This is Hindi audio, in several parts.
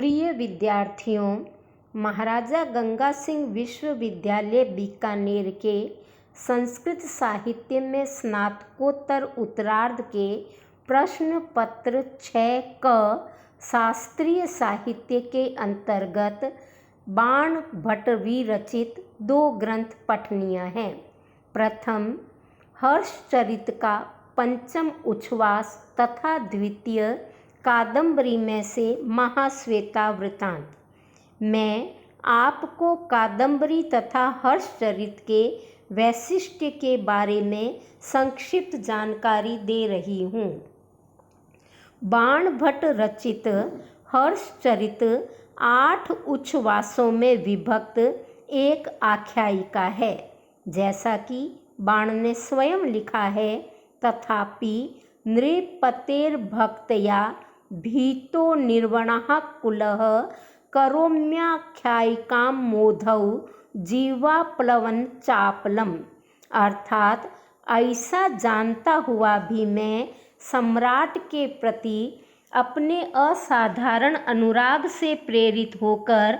प्रिय विद्यार्थियों, महाराजा गंगा सिंह विश्वविद्यालय बीकानेर के संस्कृत साहित्य में स्नातकोत्तर उत्तरार्ध के प्रश्न पत्र 6 क शास्त्रीय साहित्य के अंतर्गत बाण भट्ट विरचित 2 ग्रंथ पठनीय हैं। प्रथम हर्षचरित का पंचम उच्छ्वास तथा द्वितीय कादंबरी में से महाश्वेता वृत्तांत। मैं आपको कादंबरी तथा हर्षचरित के वैशिष्ट्य के बारे में संक्षिप्त जानकारी दे रही हूँ। बाण भट्ट रचित हर्षचरित 8 उच्छ्वासों में विभक्त एक आख्यायिका है, जैसा कि बाण ने स्वयं लिखा है। तथापि नृपतेर्भक्तया भीतो निर्वणः कुलः करोम्याख्यायिकां मोधौ जीवाप्लवन चापलम। अर्थात ऐसा जानता हुआ भी मैं सम्राट के प्रति अपने असाधारण अनुराग से प्रेरित होकर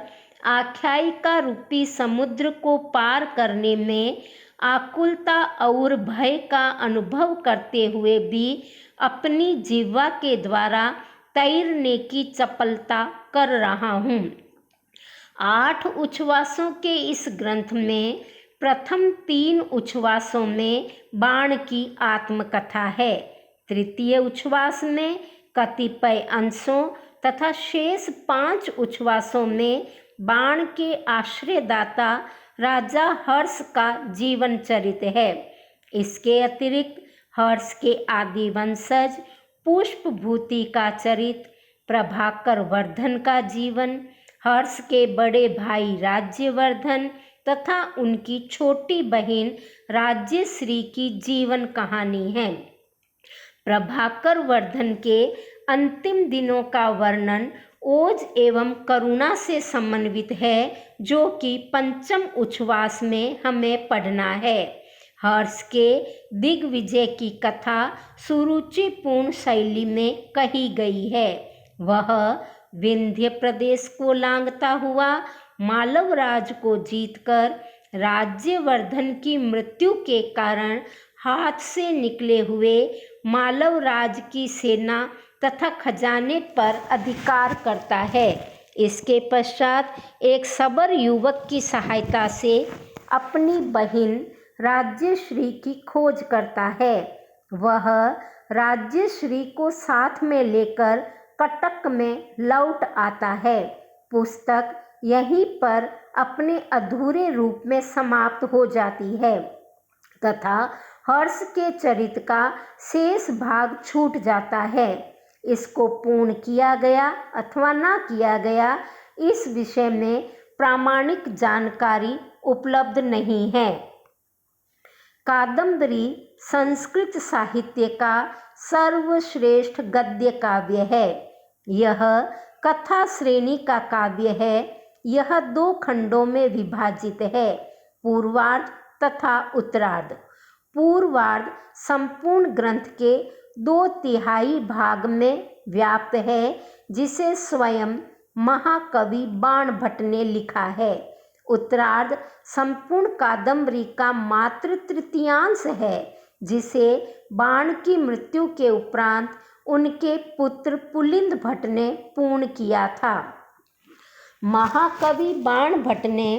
आख्यायिका रूपी समुद्र को पार करने में आकुलता और भय का अनुभव करते हुए भी अपनी जिह्वा के द्वारा तैरने की चपलता कर रहा हूँ। 8 उच्छ्वासों के इस ग्रंथ में प्रथम 3 उच्छ्वासों में बाण की आत्मकथा है, तृतीय उच्छ्वास में कतिपय अंशों तथा शेष 5 उच्छ्वासों में बाण के आश्रयदाता राजा हर्ष का जीवन चरित है। इसके अतिरिक्त हर्ष के आदि वंशज पुष्पभूति का चरित, प्रभाकर वर्धन का जीवन, हर्ष के बड़े भाई राज्यवर्धन तथा उनकी छोटी बहन राज्यश्री की जीवन कहानी है। प्रभाकर वर्धन के अंतिम दिनों का वर्णन ओज एवं करुणा से समन्वित है, जो कि पंचम उच्छ्वास में हमें पढ़ना है। हर्ष के दिग्विजय की कथा सुरुचिपूर्ण शैली में कही गई है। वह विंध्य प्रदेश को लांघता हुआ मालवराज को जीतकर राज्यवर्धन की मृत्यु के कारण हाथ से निकले हुए मालवराज की सेना तथा खजाने पर अधिकार करता है। इसके पश्चात एक सबर युवक की सहायता से अपनी बहन राज्यश्री की खोज करता है। वह राज्यश्री को साथ में लेकर कटक में लौट आता है। पुस्तक यहीं पर अपने अधूरे रूप में समाप्त हो जाती है तथा हर्ष के चरित्र का शेष भाग छूट जाता है। इसको पूर्ण किया गया अथवा ना किया गया, इस विषय में प्रामाणिक जानकारी उपलब्ध नहीं है। कादंबरी संस्कृत साहित्य का सर्वश्रेष्ठ गद्य काव्य है। यह कथा श्रेणी का काव्य है। यह 2 खंडों में विभाजित है, पूर्वार्ध तथा उत्तरार्ध। पूर्वार्ध संपूर्ण ग्रंथ के 2/3 भाग में व्याप्त है, जिसे स्वयं महाकवि बाण भट्ट ने लिखा है। उत्तरार्ध संपूर्ण कादंबरी का मात्र तृतीयांश है, जिसे बाण की मृत्यु के उपरांत उनके पुत्र पुलिंद भट्ट ने पूर्ण किया था। महाकवि बाण भट्ट ने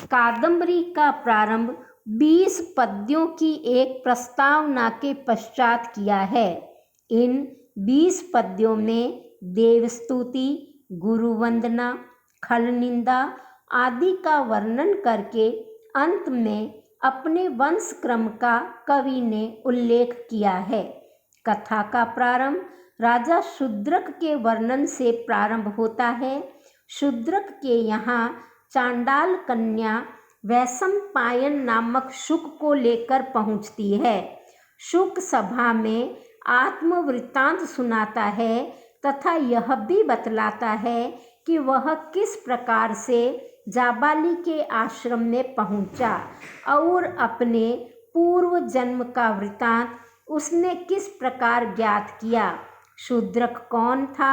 कादंबरी का प्रारंभ 20 पद्यों की एक प्रस्तावना के पश्चात किया है। इन 20 पद्यों में देवस्तुति, गुरुवंदना, खल निंदा आदि का वर्णन करके अंत में अपने वंश क्रम का कवि ने उल्लेख किया है। कथा का प्रारंभ राजा शूद्रक के वर्णन से प्रारंभ होता है। शूद्रक के यहाँ चांडाल कन्या वैशंपायन नामक शुक को लेकर पहुँचती है। शुक सभा में आत्मवृत्तांत सुनाता है तथा यह भी बतलाता है कि वह किस प्रकार से जाबाली के आश्रम में पहुंचा और अपने पूर्व जन्म का वृत्तांत उसने किस प्रकार ज्ञात किया। शूद्रक कौन था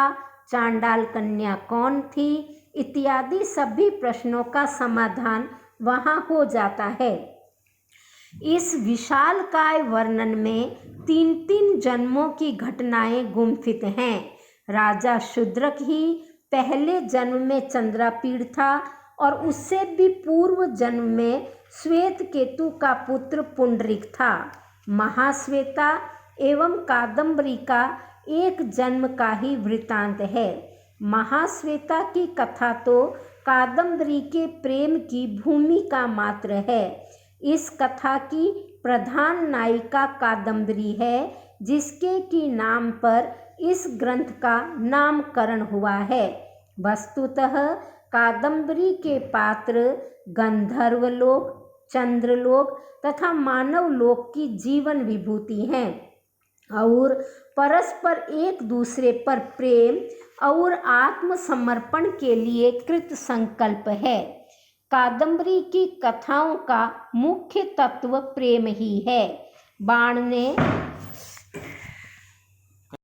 चांडाल कन्या कौन थी, इत्यादि सभी प्रश्नों का समाधान वहाँ हो जाता है। इस विशालकाय वर्णन में 3-3 जन्मों की घटनाएं गुम्फित हैं। राजा शूद्रक ही पहले जन्म में चंद्रापीड़ था और उससे भी पूर्व जन्म में श्वेत केतु का पुत्र पुंडरीक था। महाश्वेता एवं कादम्बरी का एक जन्म का ही वृतांत है। महाश्वेता की कथा तो कादम्बरी के प्रेम की भूमिका मात्र है। इस कथा की प्रधान नायिका कादम्बरी है, जिसके की नाम पर इस ग्रंथ का नामकरण हुआ है। वस्तुतः कादम्बरी के पात्र गंधर्वलोक, चंद्रलोक तथा मानवलोक की जीवन विभूति हैं और परस्पर एक दूसरे पर प्रेम और आत्मसमर्पण के लिए कृत संकल्प है। कादम्बरी की कथाओं का मुख्य तत्व प्रेम ही है। बाण ने